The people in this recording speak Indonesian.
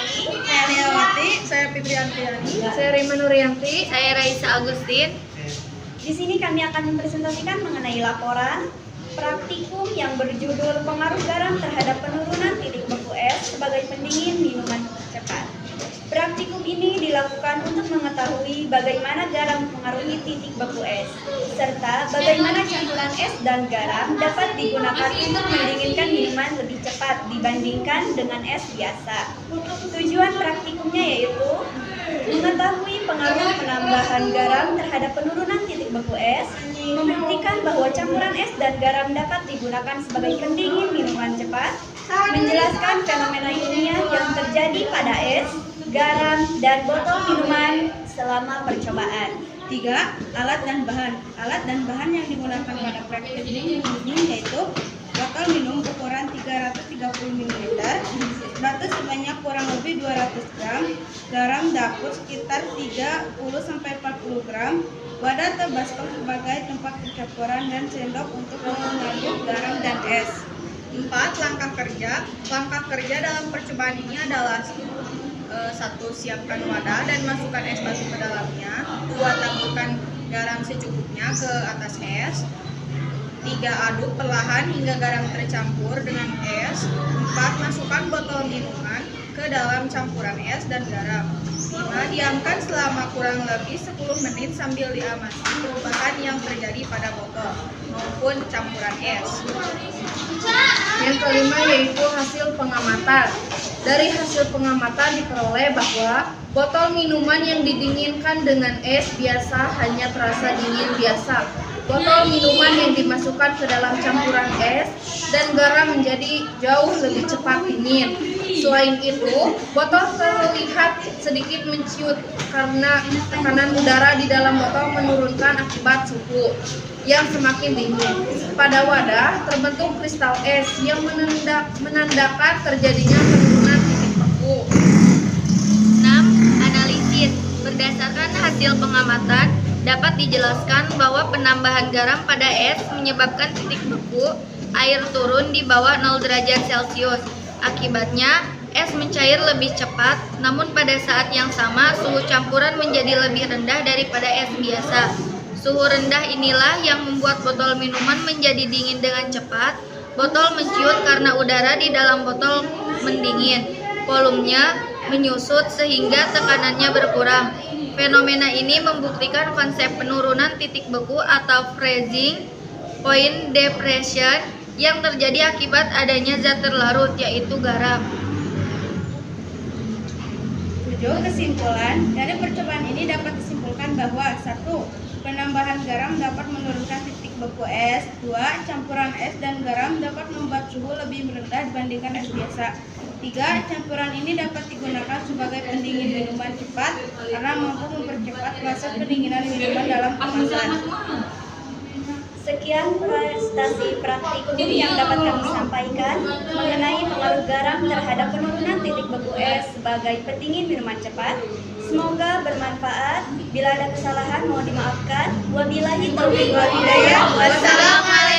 Sari, Saya Niawati, saya Fitri Andriani. Saya Rima Nurianti. Saya Raisa Agustin. di sini kami akan mempresentasikan mengenai laporan praktikum yang berjudul pengaruh garam terhadap penurunan titik beku es sebagai pendingin minuman cepat. Praktikum ini dilakukan untuk mengetahui bagaimana garam mempengaruhi titik beku es, serta bagaimana campuran es dan garam dapat digunakan untuk mendinginkan minuman lebih cepat dibandingkan dengan es biasa. Tujuan praktikumnya yaitu mengetahui pengaruh penambahan garam terhadap penurunan titik beku es, membuktikan bahwa campuran es dan garam dapat digunakan sebagai pendingin minuman cepat, menjelaskan fenomena ilmiah yang terjadi pada es, garam, dan botol minuman selama percobaan. 3. Alat dan bahan. Alat dan bahan yang digunakan pada praktik ini yaitu botol minum ukuran 330 ml, batu sebanyak kurang lebih 200 gram, garam dapur sekitar 30-40 gram, wadah atau baskom sebagai tempat pencampuran, dan sendok untuk mengaduk garam dan es. 4. Langkah kerja. Langkah kerja dalam percobaan ini adalah 1. Siapkan wadah dan masukkan es batu ke dalamnya. 2. Taburkan garam secukupnya ke atas es. 3. Aduk perlahan hingga garam tercampur dengan es. 4. Masukkan botol minuman ke dalam campuran es dan garam. 5. Diamkan selama kurang lebih 10 menit sambil diamati perubahan yang terjadi pada botol maupun campuran es. Yang kelima yaitu hasil pengamatan. Dari hasil pengamatan diperoleh bahwa botol minuman yang didinginkan dengan es biasa hanya terasa dingin biasa. Botol minuman yang dimasukkan ke dalam campuran es dan garam menjadi jauh lebih cepat dingin. Selain itu, botol terlihat sedikit menciut karena tekanan udara di dalam botol menurunkan akibat suhu yang semakin dingin. Pada wadah terbentuk kristal es yang menandakan terjadinya penurunan titik beku. 6. Analisis. Berdasarkan hasil pengamatan, dapat dijelaskan bahwa penambahan garam pada es menyebabkan titik beku air turun di bawah 0 derajat Celcius. Akibatnya, es mencair lebih cepat, namun pada saat yang sama suhu campuran menjadi lebih rendah daripada es biasa. Suhu rendah inilah yang membuat botol minuman menjadi dingin dengan cepat. Botol menciut karena udara di dalam botol mendingin. Volumenya menyusut sehingga tekanannya berkurang. Fenomena ini membuktikan konsep penurunan titik beku atau freezing point depression yang terjadi akibat adanya zat terlarut yaitu garam. 7. Kesimpulan. Dari percobaan ini dapat disimpulkan bahwa 1. Penambahan garam dapat menurunkan titik beku es. 2. Campuran es dan garam dapat membuat suhu lebih rendah dibandingkan es biasa. 3. Campuran ini dapat digunakan sebagai pendingin minuman cepat karena mampu mempercepat proses pendinginan minuman dalam kemasan. Sekian prestasi praktikum yang dapat kami sampaikan mengenai pengaruh garam terhadap penurunan titik beku es sebagai pendingin minuman cepat. Semoga bermanfaat. Bila ada kesalahan mohon dimaafkan. Wabillahi taufiq wal hidayah. Wassalamualaikum.